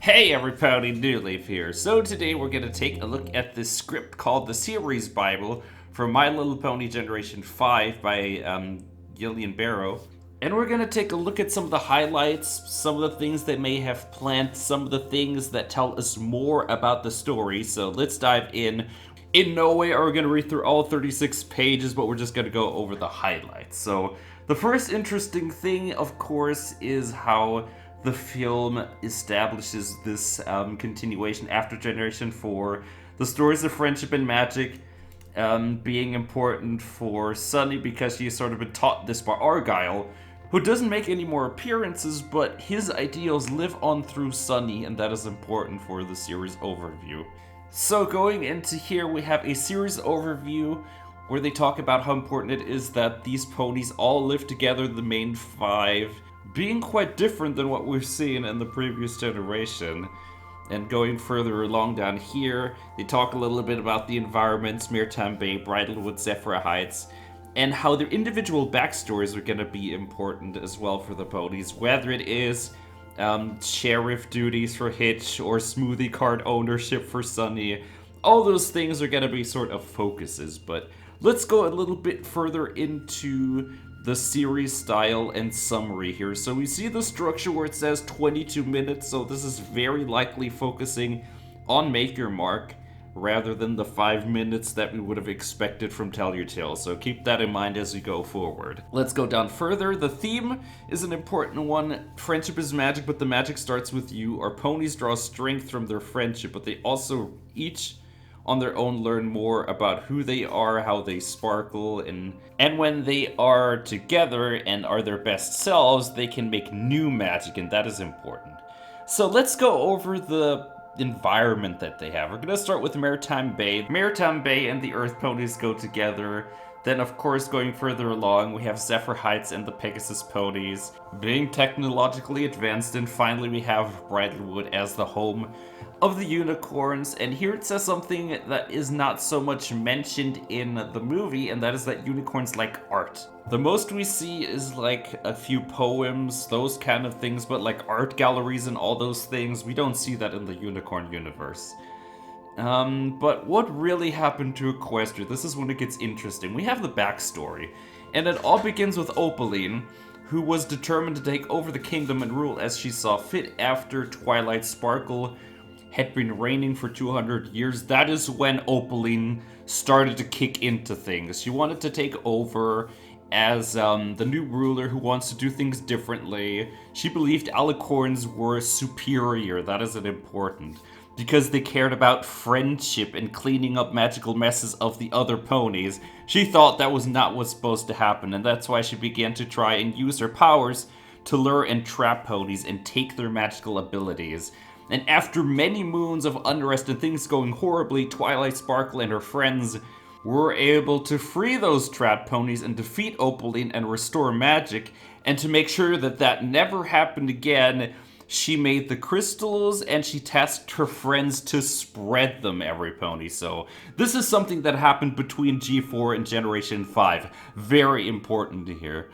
Hey everybody, Newleaf here. So today we're going to take a look at this script called the Series Bible for My Little Pony Generation 5 by Gillian Berrow. And we're going to take a look at some of the highlights, some of the things they may have planned, some of the things that tell us more about the story. So let's dive in. In no way are we going to read through all 36 pages, but we're just going to go over the highlights. So the first interesting thing, of course, is how the film establishes this continuation after Generation 4. The stories of friendship and magic being important for Sunny because she's sort of been taught this by Argyle, who doesn't make any more appearances, but his ideals live on through Sunny, and that is important for the series overview. So going into here, we have a series overview where they talk about how important it is that these ponies all live together, the main five, being quite different than what we've seen in the previous generation. And going further along down here, they talk a little bit about the environments, Maritime Bay, Bridlewood, Zephyr Heights, and how their individual backstories are going to be important as well for the ponies, whether it is sheriff duties for Hitch or smoothie cart ownership for Sunny. All those things are going to be sort of focuses, but let's go a little bit further into the series style and summary here. So we see the structure where it says 22 minutes, so this is very likely focusing on Make Your Mark rather than the 5 minutes that we would have expected from Tell Your Tale, so keep that in mind as we go forward. Let's go down further. The theme is an important one. Friendship is magic, but the magic starts with you. Our ponies draw strength from their friendship, but they also each on their own learn more about who they are, how they sparkle, and when they are together and are their best selves, they can make new magic, and that is important. So let's go over the environment that they have. We're going to start with Maritime Bay. Maritime Bay and the Earth Ponies go together. Then, of course, going further along, we have Zephyr Heights and the Pegasus Ponies being technologically advanced, and finally we have Bridlewood as the home of the unicorns. And here it says something that is not so much mentioned in the movie, and that is that unicorns like art. The most we see is like a few poems, those kind of things, but like art galleries and all those things, we don't see that in the unicorn universe. But what really happened to Equestria? This is when it gets interesting. We have the backstory, and it all begins with Opaline, who was determined to take over the kingdom and rule as she saw fit after Twilight Sparkle had been reigning for 200 years. That is when Opaline started to kick into things. She wanted to take over as the new ruler who wants to do things differently. She believed alicorns were superior. That is important, because they cared about friendship and cleaning up magical messes of the other ponies. She thought that was not what's supposed to happen, and that's why she began to try and use her powers to lure and trap ponies and take their magical abilities. And after many moons of unrest and things going horribly, Twilight Sparkle and her friends were able to free those trapped ponies and defeat Opaline and restore magic. And to make sure that that never happened again, she made the crystals and she tasked her friends to spread them every pony. So this is something that happened between G4 and Generation 5. Very important to hear.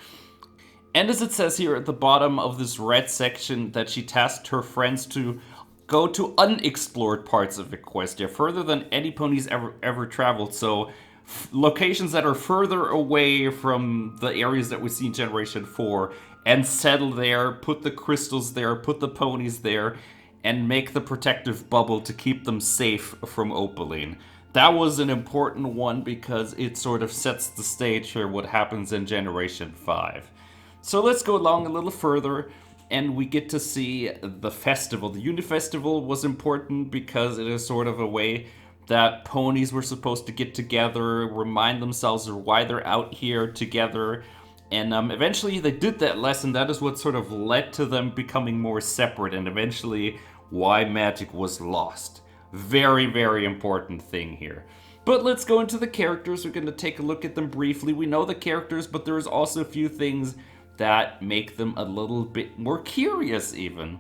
And as it says here at the bottom of this red section, that she tasked her friends to go to unexplored parts of Equestria, further than any ponies ever traveled. So locations that are further away from the areas that we see in Generation 4, and settle there, put the crystals there, put the ponies there, and make the protective bubble to keep them safe from Opaline. That was an important one because it sort of sets the stage for what happens in Generation 5. So let's go along a little further, and we get to see the festival. The Uni-Festival was important because it is sort of a way that ponies were supposed to get together, remind themselves of why they're out here together. And eventually they did that lesson. That is what sort of led to them becoming more separate, and eventually why magic was lost. Very, very important thing here. But let's go into the characters. We're going to take a look at them briefly. We know the characters, but there's also a few things that make them a little bit more curious even.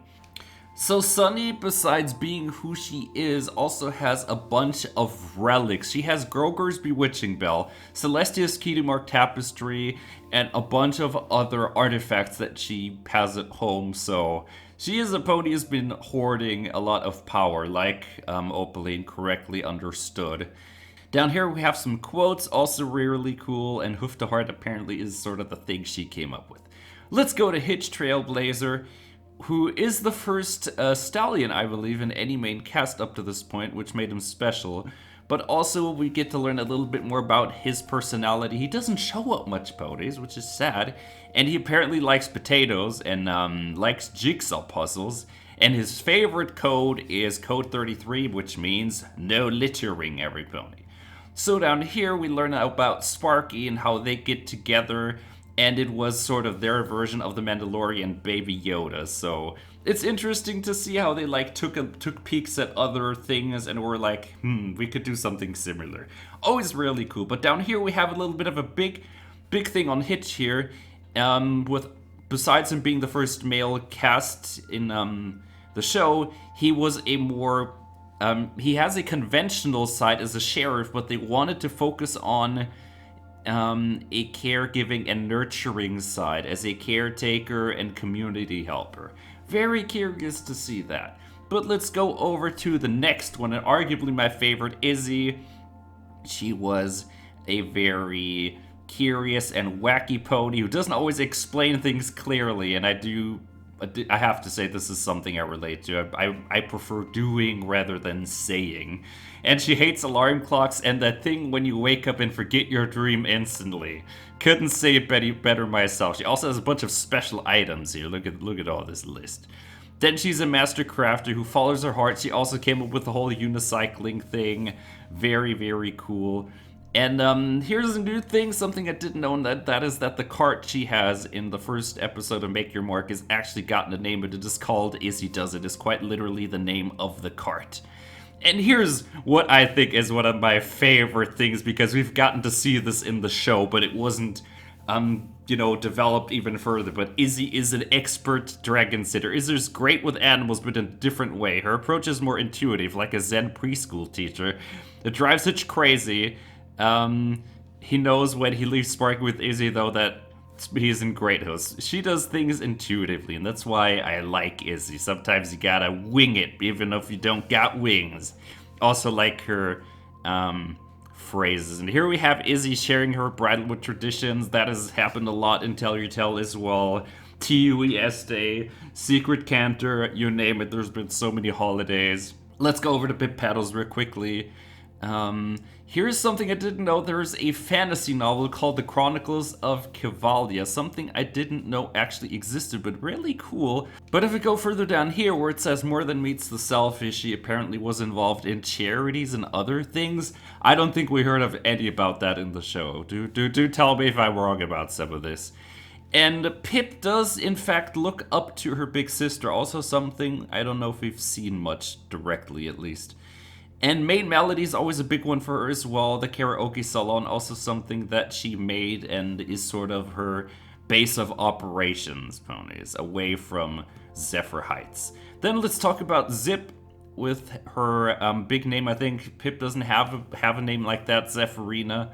So Sunny, besides being who she is, also has a bunch of relics. She has Groger's Bewitching Bell, Celestia's Key to Mark Tapestry, and a bunch of other artifacts that she has at home. So She is a pony who's been hoarding a lot of power, like Opaline correctly understood. Down here we have some quotes, also really cool, and Hoof to Heart apparently is sort of the thing she came up with. Let's go to Hitch Trailblazer, who is the first stallion, I believe, in any main cast up to this point, which made him special. But also we get to learn a little bit more about his personality. He doesn't show up much ponies, which is sad. And he apparently likes potatoes and likes jigsaw puzzles. And his favorite code is code 33, which means no littering every pony. So down here we learn about Sparky and how they get together, and it was sort of their version of the Mandalorian Baby Yoda. So it's interesting to see how they like took peeks at other things and were like, we could do something similar. Always really cool. But down here we have a little bit of a big thing on Hitch here, with besides him being the first male cast in the show, he was a more he has a conventional side as a sheriff, but they wanted to focus on a caregiving and nurturing side as a caretaker and community helper. Very curious to see that. But let's go over to the next one, and arguably my favorite, Izzy. She was a very curious and wacky pony who doesn't always explain things clearly, and I have to say this is something I relate to. I prefer doing rather than saying. And she hates alarm clocks and that thing when you wake up and forget your dream instantly. Couldn't say it better myself. She also has a bunch of special items here. Look at all this list. Then she's a master crafter who follows her heart. She also came up with the whole unicycling thing. Very, very cool. And here's a new thing, something I didn't know, and that is that the cart she has in the first episode of Make Your Mark has actually gotten a name, but it is called Izzy Does It. It's quite literally the name of the cart. And here's what I think is one of my favorite things, because we've gotten to see this in the show, but it wasn't, developed even further. But Izzy is an expert dragon sitter. Izzy's great with animals, but in a different way. Her approach is more intuitive, like a Zen preschool teacher. It drives Hitch crazy. He knows when he leaves Sparky with Izzy, though, that he's in great host. She does things intuitively, and that's why I like Izzy. Sometimes you gotta wing it, even if you don't got wings. Also like her phrases. And here we have Izzy sharing her bridalwood traditions. That has happened a lot in Tell Your Tale as well. TUE Este, Secret Canter, you name it. There's been so many holidays. Let's go over to Pipp Petals real quickly. Here's something I didn't know. There's a fantasy novel called The Chronicles of Cavalia, something I didn't know actually existed, but really cool. But if we go further down here where it says more than meets the selfish, she apparently was involved in charities and other things. I don't think we heard of any about that in the show. Do tell me if I'm wrong about some of this. And Pipp does, in fact, look up to her big sister. Also something I don't know if we've seen much directly, at least. And main melody is always a big one for her as well. The karaoke salon, also something that she made and is sort of her base of operations ponies, away from Zephyr Heights. Then let's talk about Zipp with her big name. I think Pipp doesn't have a name like that, Zephyrina.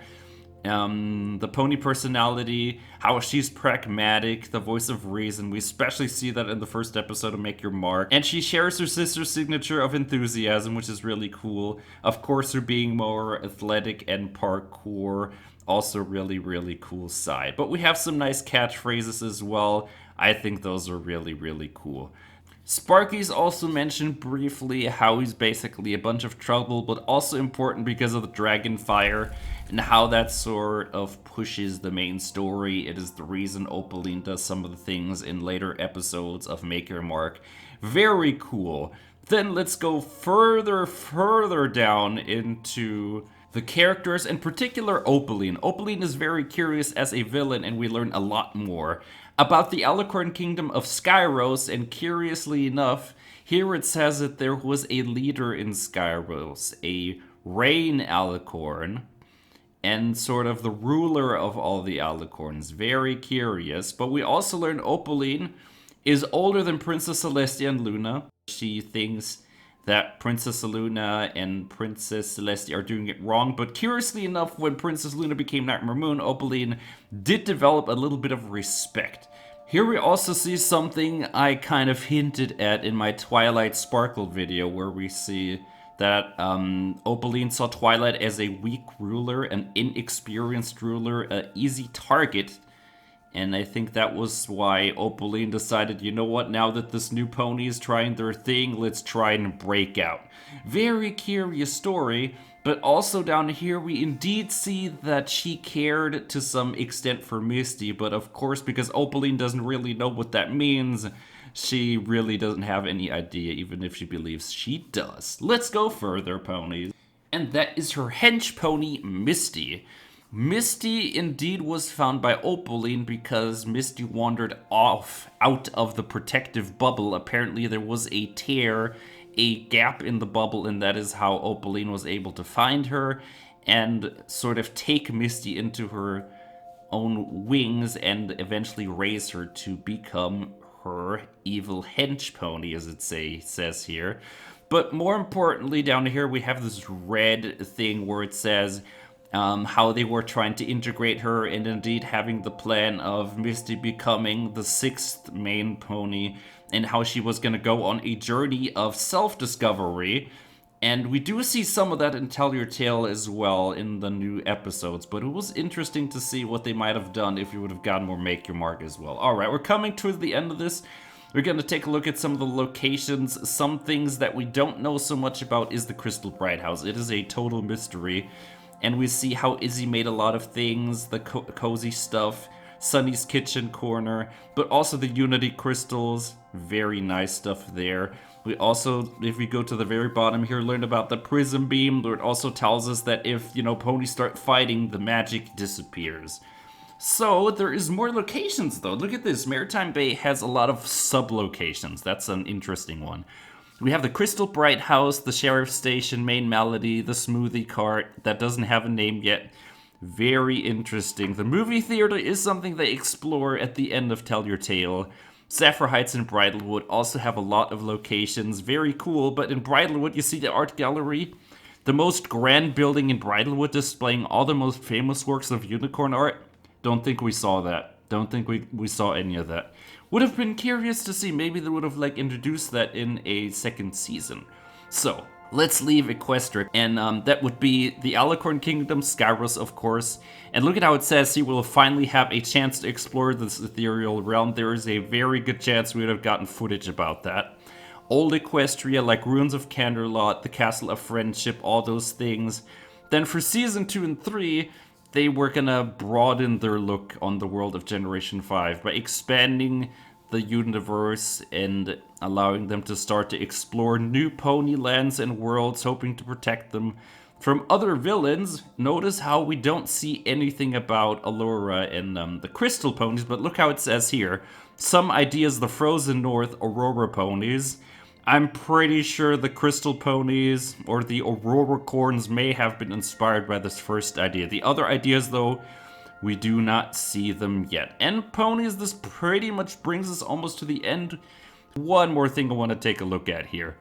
The pony personality, how she's pragmatic, the voice of reason. We especially see that in the first episode of Make Your Mark. And she shares her sister's signature of enthusiasm, which is really cool. Of course, her being more athletic and parkour, also really, really cool side. But we have some nice catchphrases as well. I think those are really, really cool. Sparky's also mentioned briefly how he's basically a bunch of trouble, but also important because of the dragon fire and how that sort of pushes the main story. It is the reason Opaline does some of the things in later episodes of Make Your Mark. Very cool. Then let's go further down into the characters, in particular Opaline. Opaline is very curious as a villain, and we learn a lot more about the Alicorn Kingdom of Skyros, and curiously enough, here it says that there was a leader in Skyros, a Rain Alicorn, and sort of the ruler of all the Alicorns. Very curious, but we also learn Opaline is older than Princess Celestia and Luna. She thinks that Princess Luna and Princess Celestia are doing it wrong, but curiously enough, when Princess Luna became Nightmare Moon, Opaline did develop a little bit of respect. Here we also see something I kind of hinted at in my Twilight Sparkle video, where we see that Opaline saw Twilight as a weak ruler, an inexperienced ruler, an easy target. And I think that was why Opaline decided, you know what, now that this new pony is trying their thing, let's try and break out. Very curious story, but also down here we indeed see that she cared to some extent for Misty, but of course because Opaline doesn't really know what that means, she really doesn't have any idea, even if she believes she does. Let's go further, ponies. And that is her hench pony, Misty. Misty indeed was found by Opaline because Misty wandered off out of the protective bubble. Apparently there was a tear, a gap in the bubble, and that is how Opaline was able to find her and sort of take Misty into her own wings and eventually raise her to become her evil hench pony, as it says here. But more importantly, down here we have this red thing where it says how they were trying to integrate her, and indeed having the plan of Misty becoming the 6th main pony, and how she was going to go on a journey of self-discovery. And we do see some of that in Tell Your Tale as well in the new episodes, but it was interesting to see what they might have done if you would have gotten more Make Your Mark as well. Alright, we're coming towards the end of this. We're going to take a look at some of the locations. Some things that we don't know so much about is the Crystal Bright House. It is a total mystery. And we see how Izzy made a lot of things, the cozy stuff, Sunny's kitchen corner, but also the Unity crystals. Very nice stuff there. We also, if we go to the very bottom here, learn about the prism beam. It also tells us that if, ponies start fighting, the magic disappears. So, there is more locations though. Look at this. Maritime Bay has a lot of sub-locations. That's an interesting one. We have the Crystal Bright House, the Sheriff's Station, Main Melody, the Smoothie Cart, that doesn't have a name yet. Very interesting. The movie theater is something they explore at the end of Tell Your Tale. Sapphire Heights and Bridlewood also have a lot of locations. Very cool, but in Bridlewood you see the art gallery. The most grand building in Bridlewood displaying all the most famous works of unicorn art. Don't think we saw that. Don't think we saw any of that. Would have been curious to see. Maybe they would have introduced that in a second season. So, let's leave Equestria, and that would be the Alicorn Kingdom, Skyros, of course. And look at how it says he will finally have a chance to explore this ethereal realm. There is a very good chance we would have gotten footage about that. Old Equestria, like Ruins of Canderlot, the Castle of Friendship, all those things. Then for Season 2 and 3, they were gonna broaden their look on the world of Generation 5 by expanding the universe and allowing them to start to explore new pony lands and worlds, hoping to protect them from other villains. Notice how we don't see anything about Allura and the Crystal ponies, but look how it says here. Some ideas, the Frozen North Aurora ponies. I'm pretty sure the Crystal ponies or the Aurora corns may have been inspired by this first idea. The other ideas, though, we do not see them yet. And ponies, this pretty much brings us almost to the end. One more thing I want to take a look at here,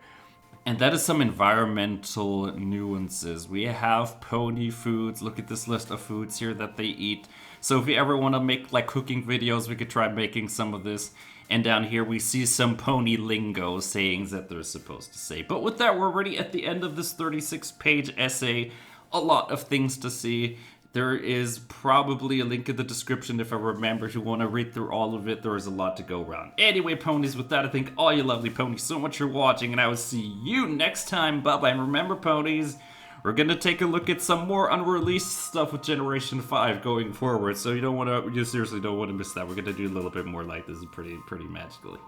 and that is some environmental nuances. We have pony foods. Look at this list of foods here that they eat. So if you ever want to make cooking videos, we could try making some of this. And down here we see some pony lingo sayings that they're supposed to say. But with that, we're already at the end of this 36-page essay. A lot of things to see. There is probably a link in the description if I remember to want to read through all of it. There is a lot to go around. Anyway, ponies, with that, I thank all you lovely ponies so much for watching, and I will see you next time. Bye-bye. And remember, ponies, we're going to take a look at some more unreleased stuff with Generation 5 going forward, so you seriously don't want to miss that. We're going to do a little bit more like this. It's pretty magical.